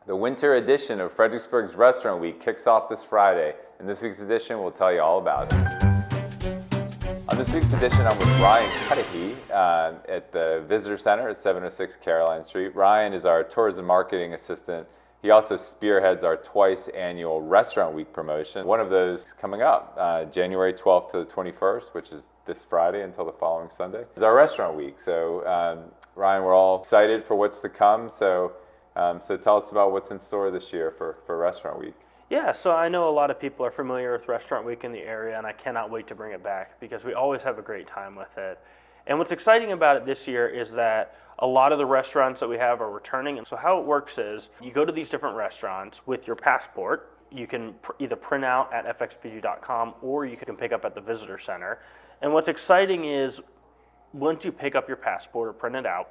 The winter edition of Fredericksburg's Restaurant Week kicks off this Friday, and this week's edition will tell you all about it. On this week's edition, I'm with Ryan Cudahy at the Visitor Center at 706 Caroline Street. Ryan is our tourism marketing assistant. He also spearheads our twice annual Restaurant Week promotion. One of those is coming up, January 12th to the 21st, which is this Friday until the following Sunday, is our Restaurant Week. So Ryan, we're all excited for what's to come. So tell us about what's in store this year for Restaurant Week. Yeah, so I know a lot of people are familiar with Restaurant Week in the area, and I cannot wait to bring it back because we always have a great time with it. And what's exciting about it this year is that a lot of the restaurants that we have are returning. And so how it works is you go to these different restaurants with your passport. You can either print out at FXBG.com or you can pick up at the Visitor Center. And what's exciting is once you pick up your passport or print it out,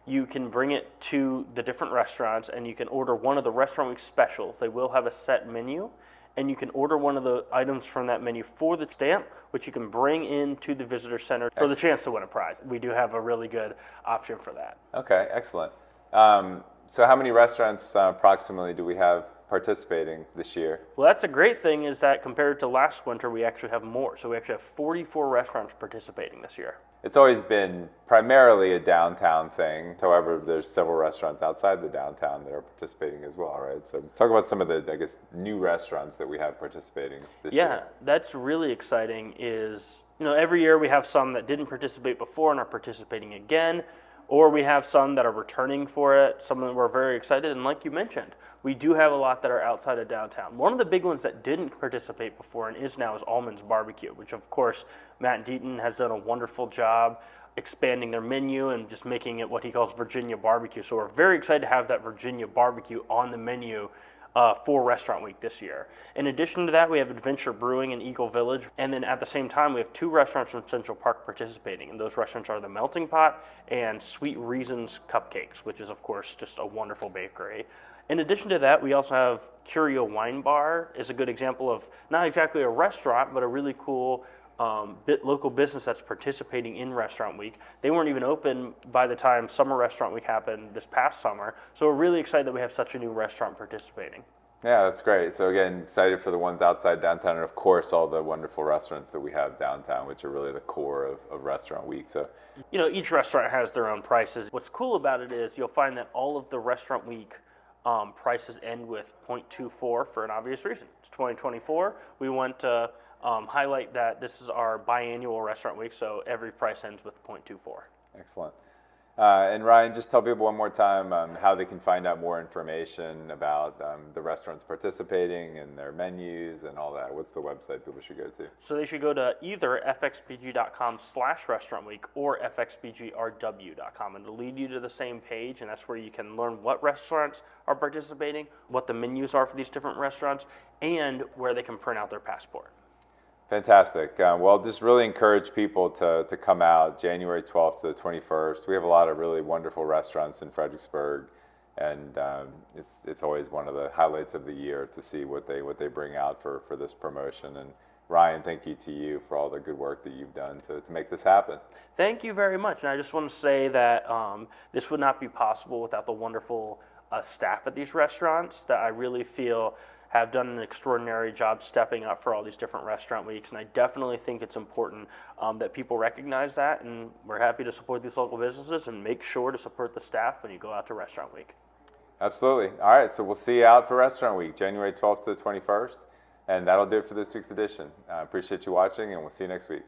you can bring it to the different restaurants and you can order one of the Restaurant Week specials. They will have a set menu, and you can order one of the items from that menu for the stamp, which you can bring into the Visitor Center for the chance to win a prize. We do have a really good option for that. Okay, excellent. So how many restaurants approximately do we have participating this year? Well, that's a great thing is that compared to last winter, we actually have more. So we actually have 44 restaurants participating this year. It's always been primarily a downtown thing. However, there's several restaurants outside the downtown that are participating as well, right? So talk about some of the, I guess, new restaurants that we have participating this year. Yeah, that's really exciting is, every year we have some that didn't participate before and are participating again, or we have some that are returning for it. Some of them were very excited, and like you mentioned, we do have a lot that are outside of downtown. One of the big ones that didn't participate before and is now is Almond's Barbecue, which of course Matt Deaton has done a wonderful job expanding their menu and just making it what he calls Virginia barbecue. So we're very excited to have that Virginia barbecue on the menu for Restaurant Week this year. In addition to that, we have Adventure Brewing in Eagle Village, and then at the same time we have two restaurants from Central Park participating, and those restaurants are the Melting Pot and Sweet Reasons Cupcakes, which is of course just a wonderful bakery. In addition to that, we also have Curio Wine Bar is a good example of not exactly a restaurant, but a really cool local business that's participating in Restaurant Week. They weren't even open by the time Summer Restaurant Week happened this past summer, so we're really excited that we have such a new restaurant participating. Yeah, that's great. So again, excited for the ones outside downtown, and of course all the wonderful restaurants that we have downtown, which are really the core of Restaurant Week. So, each restaurant has their own prices. What's cool about it is you'll find that all of the Restaurant Week prices end with 0.24 for an obvious reason. It's 2024. We want to highlight that this is our biannual Restaurant Week, so every price ends with 0.24. Excellent. And Ryan, just tell people one more time how they can find out more information about the restaurants participating and their menus and all that. What's the website people should go to? So they should go to either fxbg.com/Restaurant Week or fxbgrw.com, and it'll lead you to the same page, and that's where you can learn what restaurants are participating, what the menus are for these different restaurants, and where they can print out their passport. Fantastic. Well, just really encourage people to come out January 12th to the 21st. We have a lot of really wonderful restaurants in Fredericksburg, and it's always one of the highlights of the year to see what they bring out for this promotion. And Ryan, thank you to you for all the good work that you've done to make this happen. Thank you very much. And I just want to say that this would not be possible without the wonderful staff at these restaurants that I really feel have done an extraordinary job stepping up for all these different Restaurant Weeks, and I definitely think it's important that people recognize that, and we're happy to support these local businesses, and make sure to support the staff when you go out to Restaurant Week. Absolutely. All right, so we'll see you out for Restaurant Week, January 12th to the 21st, and that'll do it for this week's edition. I appreciate you watching, and we'll see you next week.